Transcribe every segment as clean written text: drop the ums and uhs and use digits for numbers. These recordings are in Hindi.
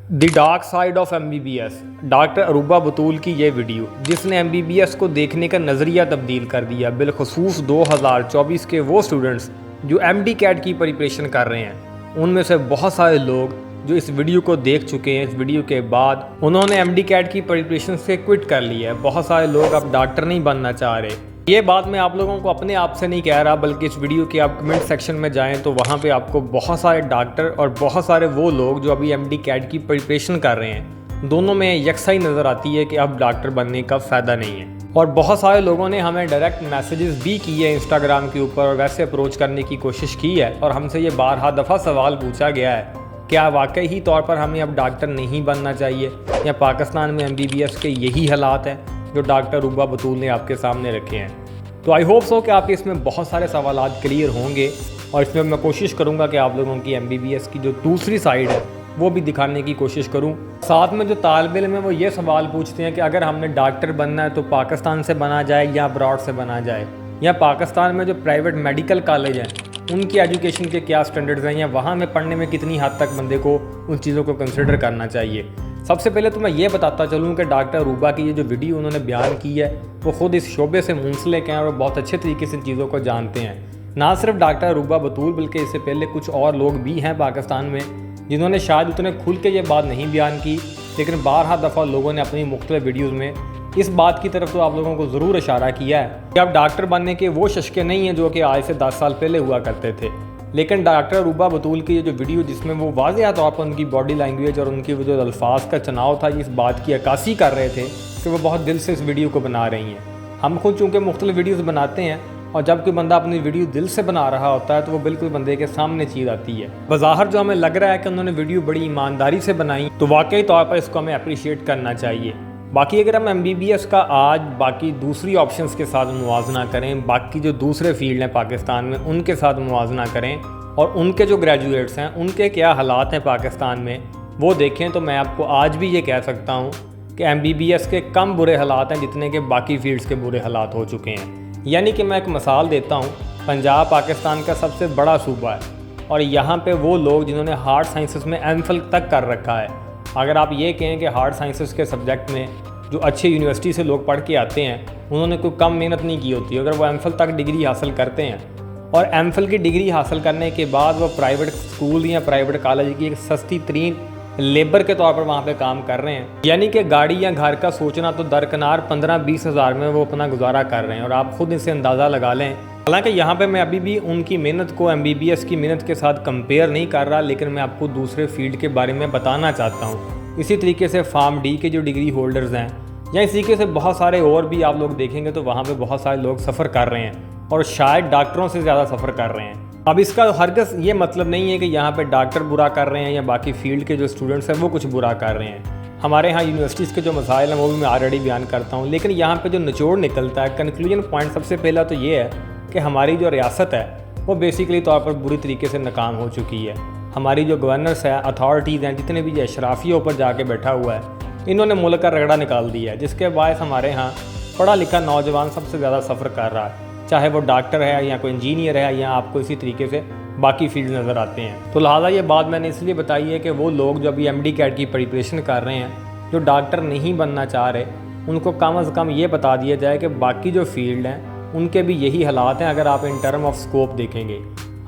The dark side of MBBS, doctor Aruba Batool की ये वीडियो जिसने एमबीबीएस को देखने का नज़रिया तब्दील कर दिया, बिलखसूस 2024 के वो स्टूडेंट्स जो एमडी कैट की प्रिपरेशन कर रहे हैं। उनमें से बहुत सारे लोग जो इस वीडियो को देख चुके हैं, इस वीडियो के बाद उन्होंने एमडी कैट की प्रिपरेशन से क्विट कर लिया है। बहुत सारे लोग अब डॉक्टर नहीं बनना चाह रहे। ये बात मैं आप लोगों को अपने आप से नहीं कह रहा, बल्कि इस वीडियो के आप कमेंट सेक्शन में जाएं तो वहाँ पे आपको बहुत सारे डॉक्टर और बहुत सारे वो लोग जो अभी एमडी कैट की प्रिपरेशन कर रहे हैं, दोनों में यकसाई नज़र आती है कि अब डॉक्टर बनने का फ़ायदा नहीं है। और बहुत सारे लोगों ने हमें डायरेक्ट मैसेजेस भी किए इंस्टाग्राम के ऊपर और वैसे अप्रोच करने की कोशिश की है और हमसे ये बारहा दफ़ा सवाल पूछा गया है, क्या वाकई ही तौर पर हमें अब डॉक्टर नहीं बनना चाहिए या पाकिस्तान में एमबीबीएस के यही हालात हैं जो डॉक्टर अरूबा बतूल ने आपके सामने रखे हैं। तो आई होप सो कि आपके इसमें बहुत सारे सवालात क्लियर होंगे और इसमें मैं कोशिश करूंगा कि आप लोगों की एमबीबीएस की जो दूसरी साइड है वो भी दिखाने की कोशिश करूं। साथ में जो तालिब इल्म है वो ये सवाल पूछते हैं कि अगर हमने डॉक्टर बनना है तो पाकिस्तान से बना जाए या अब्रॉड से बना जाए, या पाकिस्तान में जो प्राइवेट मेडिकल कॉलेज हैं उनकी एजुकेशन के क्या स्टैंडर्ड्स हैं, या वहाँ में पढ़ने में कितनी हद तक बंदे को उन चीज़ों को कंसिडर करना चाहिए। सबसे पहले तो मैं ये बताता चलूँ कि डॉक्टर अरूबा की ये जो वीडियो उन्होंने बयान की है वो ख़ुद इस शोबे से मुंसलिक हैं और बहुत अच्छे तरीके से इन चीज़ों को जानते हैं। ना सिर्फ डॉक्टर अरूबा बतूल बल्कि इससे पहले कुछ और लोग भी हैं पाकिस्तान में जिन्होंने शायद उतने खुल के ये बात नहीं बयान की, लेकिन बारहा दफ़ा लोगों ने अपनी मुख्तलिफ वीडियोज़ में इस बात की तरफ तो आप लोगों को ज़रूर इशारा किया है कि अब डॉक्टर बनने के वो शशके नहीं हैं जो कि आज से 10 साल पहले हुआ करते थे। लेकिन डॉक्टर अरूबा बतूल की ये जो वीडियो जिसमें वो वाज़ेह तौर पर उनकी बॉडी लैंग्वेज और उनकी जो अल्फाज का चुनाव था इस बात की अक्कासी कर रहे थे कि वो बहुत दिल से इस वीडियो को बना रही हैं। हम खुद चूँकि मुख्तलिफ वीडियोज़ बनाते हैं और जब कोई बंदा अपनी वीडियो दिल से बना रहा होता है तो वो बिल्कुल बंदे के सामने चीज़ आती है। बज़ाहिर जो हमें लग रहा है कि उन्होंने वीडियो बड़ी ईमानदारी से बनाई तो वाकई तौर पर इसको हमें अप्रिशिएट करना चाहिए। बाकी अगर हम एमबीबीएस का आज बाकी दूसरी ऑप्शंस के साथ मुवाजना करें, बाकी जो दूसरे फील्ड हैं पाकिस्तान में उनके साथ मुवाजना करें और उनके जो ग्रेजुएट्स हैं उनके क्या हालात हैं पाकिस्तान में वो देखें, तो मैं आपको आज भी ये कह सकता हूँ कि एमबीबीएस के कम बुरे हालात हैं जितने के बाकी फील्ड्स के बुरे हालात हो चुके हैं। यानी कि मैं एक मिसाल देता हूँ, पंजाब पाकिस्तान का सबसे बड़ा सूबा है और यहाँ पे वो लोग जिन्होंने हार्ड साइंसेस में एमफिल तक कर रखा है, अगर आप ये कहें कि हार्ड साइंसेस के सब्जेक्ट में जो अच्छी यूनिवर्सिटी से लोग पढ़ के आते हैं उन्होंने कोई कम मेहनत नहीं की होती, अगर वो एमफिल तक डिग्री हासिल करते हैं और एमफिल की डिग्री हासिल करने के बाद वो प्राइवेट स्कूल या प्राइवेट कॉलेज की एक सस्ती तरीन लेबर के तौर पर वहाँ पे काम कर रहे हैं, यानी कि गाड़ी या घर का सोचना तो दरकिनार 15-20 हज़ार में वो अपना गुजारा कर रहे हैं और आप खुद इससे अंदाज़ा लगा लें। हालांकि यहाँ पे मैं अभी भी उनकी मेहनत को एमबीबीएस की मेहनत के साथ कंपेयर नहीं कर रहा, लेकिन मैं आपको दूसरे फील्ड के बारे में बताना चाहता हूँ। इसी तरीके से फार्म डी के जो डिग्री होल्डर्स हैं या इसी तरीके से बहुत सारे और भी आप लोग देखेंगे तो वहाँ पर बहुत सारे लोग सफ़र कर रहे हैं और शायद डॉक्टरों से ज़्यादा सफ़र कर रहे हैं। अब इसका हरगिज़ ये मतलब नहीं है कि यहाँ पे डॉक्टर बुरा कर रहे हैं या बाकी फील्ड के जो स्टूडेंट्स हैं वो कुछ बुरा कर रहे हैं। हमारे यहाँ यूनिवर्सिटीज़ के जो मसाइल हैं वो भी मैं ऑलरेडी बयान करता हूँ, लेकिन यहाँ पे जो निचोड़ निकलता है, कंक्लूजन पॉइंट सबसे पहला तो ये है कि हमारी जो रियासत है वो बेसिकली तौर पर बुरी तरीके से नाकाम हो चुकी है। हमारी जो गवर्नर्स है, अथॉरिटीज़ हैं, जितने भी अशराफियों पर जाके बैठा हुआ है, इन्होंने मुल्क का रगड़ा निकाल दिया है, जिसके बायस हमारे यहाँ पढ़ा लिखा नौजवान सबसे ज़्यादा सफ़र कर रहा है, चाहे वो डॉक्टर है या कोई इंजीनियर है या आपको इसी तरीके से बाकी फील्ड नज़र आते हैं। तो लिहाजा ये बात मैंने इसलिए बताई है कि वो लोग जो अभी एमडी कैट की प्रिपरेशन कर रहे हैं, जो डॉक्टर नहीं बनना चाह रहे, उनको कम से कम ये बता दिया जाए कि बाकी जो फील्ड हैं उनके भी यही हालात हैं अगर आप इन टर्म ऑफ स्कोप देखेंगे।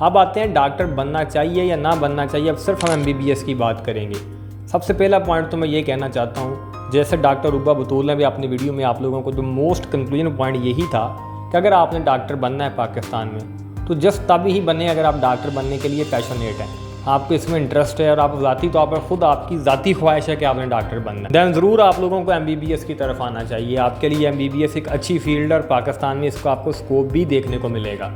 अब आते हैं डॉक्टर बनना चाहिए या ना बनना चाहिए। अब सिर्फ हम एमबीबीएस की बात करेंगे। सबसे पहला पॉइंट तो मैं ये कहना चाहता हूँ, जैसे डॉक्टर अरूबा बतूल ने भी अपनी वीडियो में आप लोगों को जो मोस्ट कंक्लूजन पॉइंट यही था कि अगर आपने डॉक्टर बनना है पाकिस्तान में तो जस्ट तभी ही बने अगर आप डॉक्टर बनने के लिए पैशनेट हैं, आपको इसमें इंटरेस्ट है और आप ज़ाती तौर पर खुद आपकी ज़ाती ख्वाहिश है कि आपने डॉक्टर बनना है, दैन ज़रूर आप लोगों को एमबीबीएस की तरफ आना चाहिए। आपके लिए एमबीबीएस एक अच्छी फील्ड और पाकिस्तान में इसको आपको स्कोप भी देखने को मिलेगा।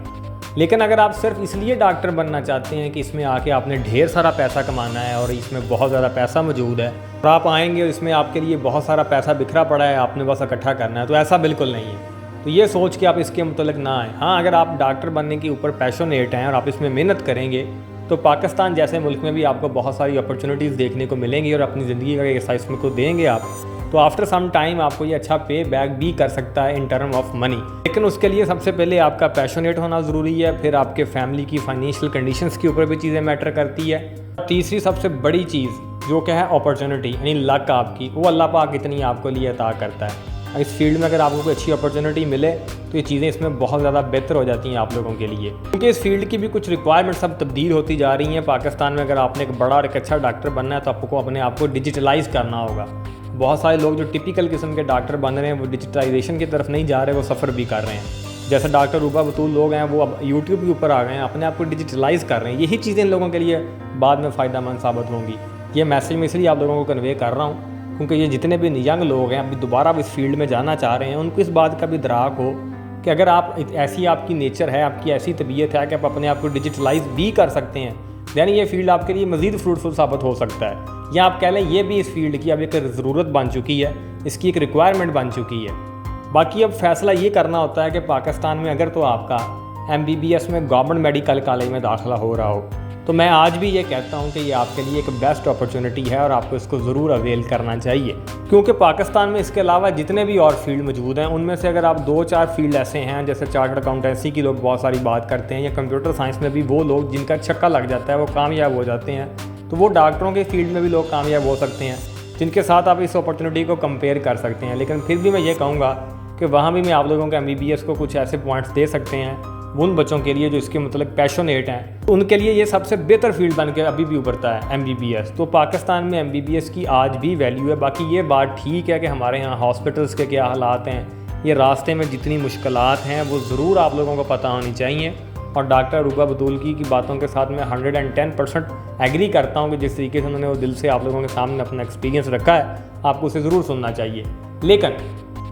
लेकिन अगर आप सिर्फ इसलिए डॉक्टर बनना चाहते हैं कि इसमें आके आपने ढेर सारा पैसा कमाना है और इसमें बहुत ज़्यादा पैसा मौजूद है और आप आएंगे और इसमें आपके लिए बहुत सारा पैसा बिखरा पड़ा है, आपने बस इकट्ठा करना है, तो ऐसा बिल्कुल नहीं है। तो ये सोच के आप इसके मुतल्लिक ना आएँ। हाँ, अगर आप डॉक्टर बनने के ऊपर पैशनेट हैं और आप इसमें मेहनत करेंगे तो पाकिस्तान जैसे मुल्क में भी आपको बहुत सारी अपॉर्चुनिटीज़ देखने को मिलेंगी और अपनी ज़िंदगी का हिस्सा इसमें को देंगे आप, तो आफ्टर सम टाइम आपको ये अच्छा पे बैक भी कर सकता है इन टर्म ऑफ मनी। लेकिन उसके लिए सबसे पहले आपका पैशनेट होना ज़रूरी है, फिर आपके फैमिली की फाइनेंशियल कंडीशंस के ऊपर भी चीज़ें मैटर करती है। तीसरी सबसे बड़ी चीज़ जो क्या है अपॉर्चुनिटी यानी लक आपकी, वो अल्लाह पाक इतनी आपको लिए अता करता है। इस फील्ड में अगर आपको कोई अच्छी अपॉर्चुनिटी मिले तो ये चीज़ें इसमें बहुत ज़्यादा बेहतर हो जाती हैं आप लोगों के लिए, क्योंकि इस फील्ड की भी कुछ रिक्वायरमेंट्स अब तब्दील होती जा रही हैं। पाकिस्तान में अगर आपने एक बड़ा और एक अच्छा डॉक्टर बनना है तो आपको अपने आप को डिजिटलाइज़ करना होगा। बहुत सारे लोग जो टिपिकल किस्म के डॉक्टर बन रहे हैं वो डिजिटलाइजेशन की तरफ नहीं जा रहे, वो सफ़र भी कर रहे हैं। जैसे डॉक्टर रूबा बतूल लोग हैं वो अब यूट्यूब के ऊपर आ गए हैं, अपने आप को डिजिटलाइज़ कर रहे हैं। यही चीज़ें इन लोगों के लिए बाद में फ़ायदेमंद साबित होंगी। ये मैसेज मैं इसलिए आप लोगों को कन्वे कर रहा हूँ क्योंकि ये जितने भी यंग लोग हैं अभी दोबारा इस फील्ड में जाना चाह रहे हैं, उनको इस बात का भी इदराक हो कि अगर आप ऐसी आपकी नेचर है, आपकी ऐसी तबीयत है कि आप अपने आप को डिजिटलाइज भी कर सकते हैं, दैन ये फील्ड आपके लिए मज़ीद फ्रूटफुल साबित हो सकता है। या आप कह लें ये भी इस फील्ड की अब एक ज़रूरत बन चुकी है, इसकी एक रिक्वायरमेंट बन चुकी है। बाकी अब फैसला ये करना होता है कि पाकिस्तान में अगर तो आपका MBBS में गवर्नमेंट मेडिकल कॉलेज में दाखिला हो रहा हो तो मैं आज भी ये कहता हूँ कि ये आपके लिए एक बेस्ट अपॉर्चुनिटी है और आपको इसको ज़रूर अवेल करना चाहिए, क्योंकि पाकिस्तान में इसके अलावा जितने भी और फील्ड मौजूद हैं उनमें से अगर आप 2-4 फील्ड ऐसे हैं, जैसे चार्टर्ड अकाउंटेंसी की लोग बहुत सारी बात करते हैं, या कंप्यूटर साइंस में भी वो लोग जिनका छक्का लग जाता है वो कामयाब हो जाते हैं, तो वो डॉक्टरों के फील्ड में भी लोग कामयाब हो सकते हैं, जिनके साथ आप इस अपॉर्चुनिटी को कंपेयर कर सकते हैं। लेकिन फिर भी मैं ये कहूँगा कि वहाँ भी मैं आप लोगों के MBBS को कुछ ऐसे पॉइंट्स दे सकते हैं उन बच्चों के लिए जो इसके मतलब पैशनेट हैं, उनके लिए ये सबसे बेहतर फील्ड बन के अभी भी उभरता है MBBS। तो पाकिस्तान में MBBS की आज भी वैल्यू है। बाकी ये बात ठीक है कि हमारे यहाँ हॉस्पिटल्स के क्या हालात हैं, ये रास्ते में जितनी मुश्किलात हैं वो ज़रूर आप लोगों को पता होनी चाहिए। और डॉक्टर रूबा बतूल की बातों के साथ मैं 110% एग्री करता हूँ कि जिस तरीके से उन्होंने वो दिल से आप लोगों के सामने अपना एक्सपीरियंस रखा है, आपको उसे ज़रूर सुनना चाहिए। लेकिन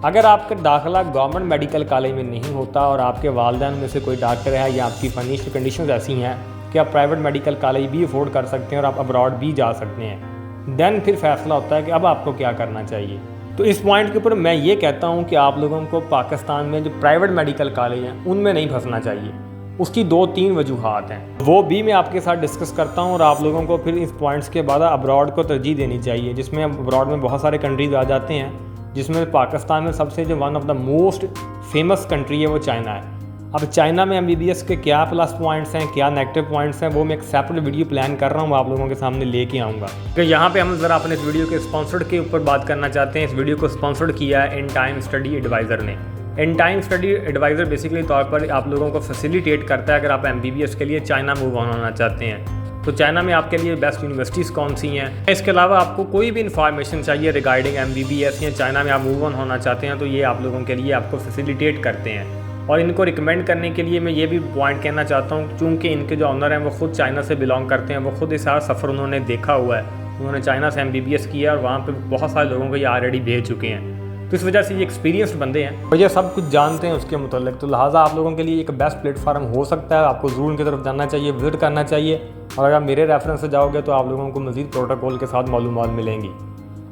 अगर आपका दाखिला गवर्नमेंट मेडिकल कॉलेज में नहीं होता और आपके वालिदैन में से कोई डॉक्टर है या आपकी फाइनेंशियल कंडीशंस ऐसी हैं कि आप प्राइवेट मेडिकल कॉलेज भी अफोर्ड कर सकते हैं और आप अब्रॉड भी जा सकते हैं, देन फिर फैसला होता है कि अब आपको क्या करना चाहिए। तो इस पॉइंट के ऊपर मैं ये कहता हूँ कि आप लोगों को पाकिस्तान में जो प्राइवेट मेडिकल कॉलेज हैं उनमें नहीं फंसना चाहिए। उसकी 2-3 वजूहात हैं, वो भी मैं आपके साथ डिस्कस करता हूँ और आप लोगों को फिर इस पॉइंट्स के बाद अब्रॉड को तरजीह देनी चाहिए, जिसमें अब्रॉड में बहुत सारे कंट्रीज़ आ जाते हैं, जिसमें पाकिस्तान में सबसे जो one of the most famous country है वो चाइना है। अब चाइना में MBBS के क्या प्लस पॉइंट्स हैं, क्या नेगेटिव पॉइंट्स हैं, वो मैं एक सेपरेट वीडियो प्लान कर रहा हूँ, आप लोगों के सामने लेके आऊँगा। तो यहाँ पे हम ज़रा अपने इस वीडियो के स्पॉन्सर्ड के ऊपर बात करना चाहते हैं। इस वीडियो को स्पॉन्सर्ड किया है इन टाइम स्टडी एडवाइज़र ने। In time study adviser basically तौर पर आप लोगों को फैसिलिटेट करता है अगर आप MBBS के लिए चाइना मूव ऑन होना चाहते हैं तो चाइना में आपके लिए बेस्ट यूनिवर्सिटीज़ कौन सी हैं। इसके अलावा आपको कोई भी इन्फॉर्मेशन चाहिए रिगार्डिंग MBBS या चाइना में आप मूव ऑन होना चाहते हैं तो ये आप लोगों के लिए आपको फैसिलिटेट करते हैं। और इनको रिकमेंड करने के लिए मैं ये भी पॉइंट कहना चाहता हूँ, चूँकि इनके जो ऑनर हैं वो खुद चाइना से बिलोंग करते हैं, वो खुद इस सारा सफ़र उन्होंने देखा हुआ है, उन्होंने चाइना से MBBS किया और वहाँ पर बहुत सारे लोगों को ये ऑलरेडी भेज चुके हैं। तो इस वजह से ये एक्सपीरियंस्ड बंदे हैं और ये सब कुछ जानते हैं उसके मुतालिक, तो लिहाजा आप लोगों के लिए एक बेस्ट प्लेटफार्म हो सकता है। आपको ज़रूर उनकी तरफ जाना चाहिए, विजिट करना चाहिए, और अगर आप मेरे रेफरेंस से जाओगे तो आप लोगों को मज़ीद प्रोटोकॉल के साथ मालूमात मिलेंगी।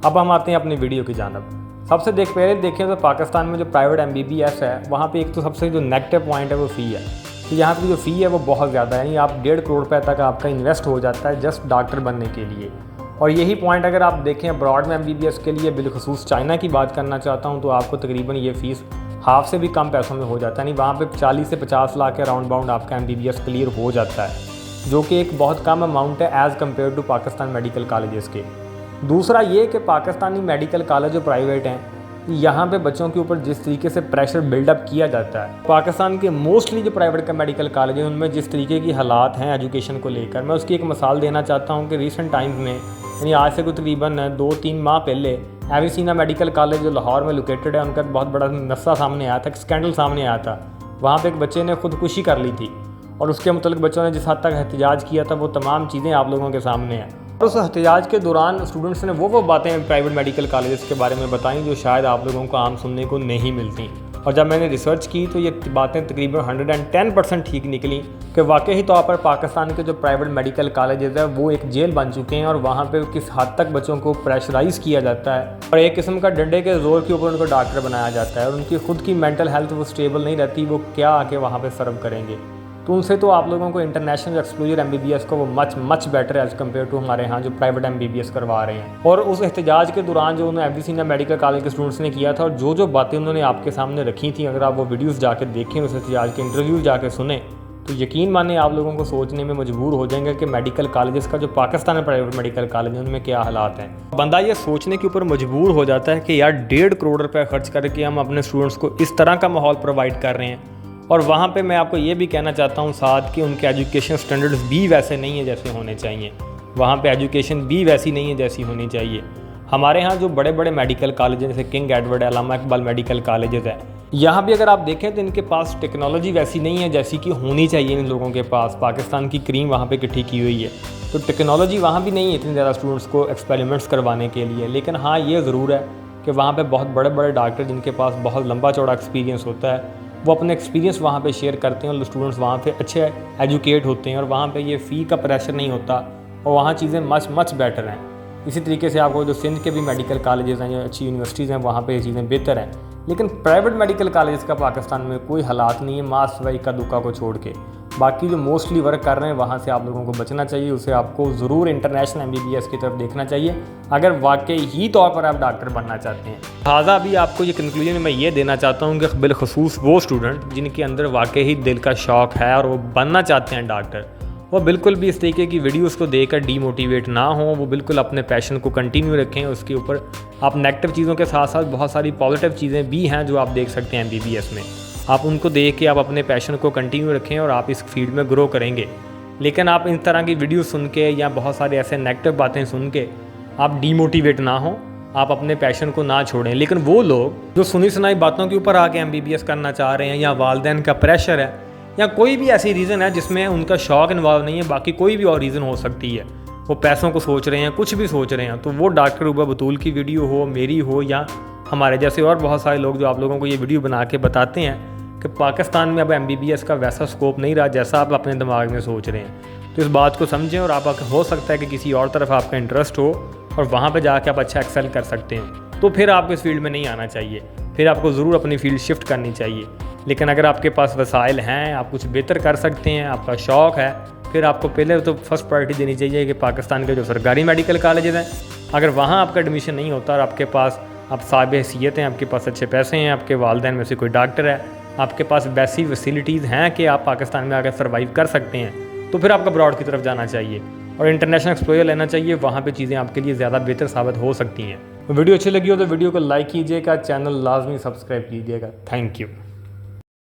अब हम आते हैं अपनी वीडियो की जानब। सबसे पहले देखें तो पाकिस्तान में जो प्राइवेट MBBS है वहाँ पर एक तो सबसे जो नेगेटिव पॉइंट है वो फ़ी है। तो यहाँ पर जो फ़ी है वो बहुत ज़्यादा है, यानी आप 1.5 करोड़ रुपये तक आपका इन्वेस्ट हो जाता है जस्ट डॉक्टर बनने के लिए। और यही पॉइंट अगर आप देखें अब्रॉड में MBBS के लिए, बिलखसूस चाइना की बात करना चाहता हूँ, तो आपको तकरीबन ये फ़ीस हाफ से भी कम पैसों में हो जाता है, यानी वहाँ पे 40 से 50 लाख के राउंड बाउंड आपका MBBS क्लियर हो जाता है, जो कि एक बहुत कम अमाउंट है as compare to Pakistan medical colleges के। दूसरा ये कि पाकिस्तानी मेडिकल कॉलेज जो प्राइवेट हैं यहाँ पे बच्चों के ऊपर जिस तरीके से प्रेशर बिल्डअप किया जाता है, पाकिस्तान के मोस्टली जो प्राइवेट का मेडिकल कॉलेज हैं उनमें जिस तरीके की हालात हैं एजुकेशन को लेकर, मैं उसकी एक मिसाल देना चाहता हूँ कि रिसेंट टाइम्स में, यानी आज से कोई तकरीबन 2-3 माह पहले, एविसीना मेडिकल कॉलेज जो लाहौर में लोकेटेड है, उनका बहुत बड़ा मसला सामने आया था, स्कैंडल सामने आया था। वहाँ पे एक बच्चे ने खुदकुशी कर ली थी और उसके मुतालिक बच्चों ने जिस हद तक एहतजाज किया था वो तमाम चीज़ें आप लोगों के सामने हैं। और उस एहतजाज के दौरान स्टूडेंट्स ने वो बातें प्राइवेट मेडिकल कॉलेजेस के बारे में बताई जो शायद आप लोगों को आम सुनने को नहीं मिलती। और जब मैंने रिसर्च की तो ये बातें तकरीबन 110% ठीक निकली कि वाकई तौर पर पाकिस्तान के जो प्राइवेट मेडिकल कॉलेजेस है वो एक जेल बन चुके हैं और वहाँ पे किस हद तक बच्चों को प्रेशराइज़ किया जाता है और एक किस्म का डंडे के ज़ोर के ऊपर उनको डॉक्टर बनाया जाता है और उनकी खुद की मेंटल हेल्थ वो स्टेबल नहीं रहती, वो क्या आके वहाँ पर सर्व करेंगे। तो उनसे तो आप लोगों को इंटरनेशनल एक्सपोजर MBBS को वो much better as compare to हमारे यहाँ जो प्राइवेट MBBS करवा रहे हैं। और उस एहतजाज के दौरान जो उन्होंने एविसीना मेडिकल कॉलेज के स्टूडेंट्स ने किया था और जो बातें उन्होंने आपके सामने रखी थी, अगर आप वो वीडियोस जाके देखें, उस एहतजाज के इंटरव्यूज़ जाके सुने, तो यकीन माने आप लोगों को सोचने में मजबूर हो जाएंगे कि मेडिकल कॉलेजेस का जो पाकिस्तान में प्राइवेट मेडिकल कॉलेज है उनमें क्या हालात हैं। बंदा ये सोचने के ऊपर मजबूर हो जाता है कि यार 1.5 करोड़ रुपये खर्च करके हम अपने स्टूडेंट्स को इस तरह का माहौल प्रोवाइड कर रहे हैं, और वहाँ पे मैं आपको ये भी कहना चाहता हूँ साथ कि उनके एजुकेशन स्टैंडर्ड्स भी वैसे नहीं है जैसे होने चाहिए। वहाँ पे एजुकेशन भी वैसी नहीं है जैसी होनी चाहिए। हमारे यहाँ जो बड़े बड़े मेडिकल कॉलेज जैसे किंग एडवर्ड, अल्लामा इकबाल मेडिकल कॉलेजेस है, यहाँ भी अगर आप देखें तो इनके पास टेक्नोलॉजी वैसी नहीं है जैसी कि होनी चाहिए इन लोगों के पास। पाकिस्तान की क्रीम वहाँ पे इकट्ठी की हुई है, तो टेक्नोलॉजी वहाँ भी नहीं है इतनी ज़्यादा स्टूडेंट्स को एक्सपेरिमेंट्स करवाने के लिए। लेकिन हाँ, ये ज़रूर है कि वहाँ पे बहुत बड़े बड़े डॉक्टर जिनके पास बहुत लंबा चौड़ा एक्सपीरियंस होता है, वो अपने एक्सपीरियंस वहाँ पे शेयर करते हैं और स्टूडेंट्स वहाँ पे अच्छे एजुकेट होते हैं, और वहाँ पे ये फ़ी का प्रेशर नहीं होता, और वहाँ चीज़ें मच बेटर हैं। इसी तरीके से आपको जो सिंध के भी मेडिकल कॉलेजेस हैं, जो अच्छी यूनिवर्सिटीज़ हैं, वहाँ पे ये चीज़ें बेहतर हैं। लेकिन प्राइवेट मेडिकल कॉलेज का पाकिस्तान में कोई हालात नहीं है, मास व इक्का दुक्का को छोड़ के। बाकी जो मोस्टली वर्क कर रहे हैं वहाँ से आप लोगों को बचना चाहिए, उसे आपको ज़रूर इंटरनेशनल MBBS की तरफ देखना चाहिए अगर वाकई ही तौर पर आप डॉक्टर बनना चाहते हैं। लिहाजा अभी आपको ये कंक्लूजन में मैं ये देना चाहता हूँ कि बिलखसूस वो स्टूडेंट जिनके अंदर वाकई ही दिल का शौक़ है और वो बनना चाहते हैं डॉक्टर, वो बिल्कुल भी इस तरीके की वीडियोस को देखकर डीमोटिवेट ना हो। वो बिल्कुल अपने पैशन को कंटिन्यू रखें। उसके ऊपर आप नेगेटिव चीज़ों के साथ साथ बहुत सारी पॉजिटिव चीज़ें भी हैं जो आप देख सकते हैं MBBS में। आप उनको देख के आप अपने पैशन को कंटिन्यू रखें और आप इस फील्ड में ग्रो करेंगे। लेकिन आप इस तरह की वीडियो सुन के या बहुत सारे ऐसे नेगेटिव बातें सुन के आप डीमोटिवेट ना हो, आप अपने पैशन को ना छोड़ें। लेकिन वो लोग जो सुनी सुनाई बातों के ऊपर आके MBBS करना चाह रहे हैं, या वालिदैन का प्रेशर है, या कोई भी ऐसी रीज़न है जिसमें उनका शौक़ इन्वॉल्व नहीं है, बाकी कोई भी और रीज़न हो सकती है, वो पैसों को सोच रहे हैं, कुछ भी सोच रहे हैं, तो वो डॉक्टर रूबा बतूल की वीडियो हो, मेरी हो, या हमारे जैसे और बहुत सारे लोग जो आप लोगों को ये वीडियो बना के बताते हैं कि पाकिस्तान में अब MBBS का वैसा स्कोप नहीं रहा जैसा आप अपने दिमाग में सोच रहे हैं। तो इस बात को समझें, और आप हो सकता है कि किसी और तरफ आपका इंटरेस्ट हो और वहाँ पर जाके आप अच्छा एक्सेल कर सकते हैं, तो फिर आपको इस फील्ड में नहीं आना चाहिए, फिर आपको ज़रूर अपनी फील्ड शिफ्ट करनी चाहिए। लेकिन अगर आपके पास वसाइल हैं, आप कुछ बेहतर कर सकते हैं, आपका शौक़ है, फिर आपको पहले तो फर्स्ट प्रायोरिटी देनी चाहिए कि पाकिस्तान के जो सरकारी मेडिकल कॉलेजेस हैं, अगर वहाँ आपका एडमिशन नहीं होता और आपके पास आप साहिब हैसियत हैं, आपके पास अच्छे पैसे हैं, आपके वालिदैन में से कोई डॉक्टर है, आपके पास वैसी फैसिलिटीज़ हैं कि आप पाकिस्तान में आकर सर्वाइव कर सकते हैं, तो फिर आपको अब्रॉड की तरफ जाना चाहिए और इंटरनेशनल एक्सपोजर लेना चाहिए। वहाँ पे चीज़ें आपके लिए ज़्यादा बेहतर साबित हो सकती हैं। वीडियो अच्छी लगी हो तो वीडियो को लाइक कीजिएगा, चैनल लाजमी सब्सक्राइब कीजिएगा। Thank you.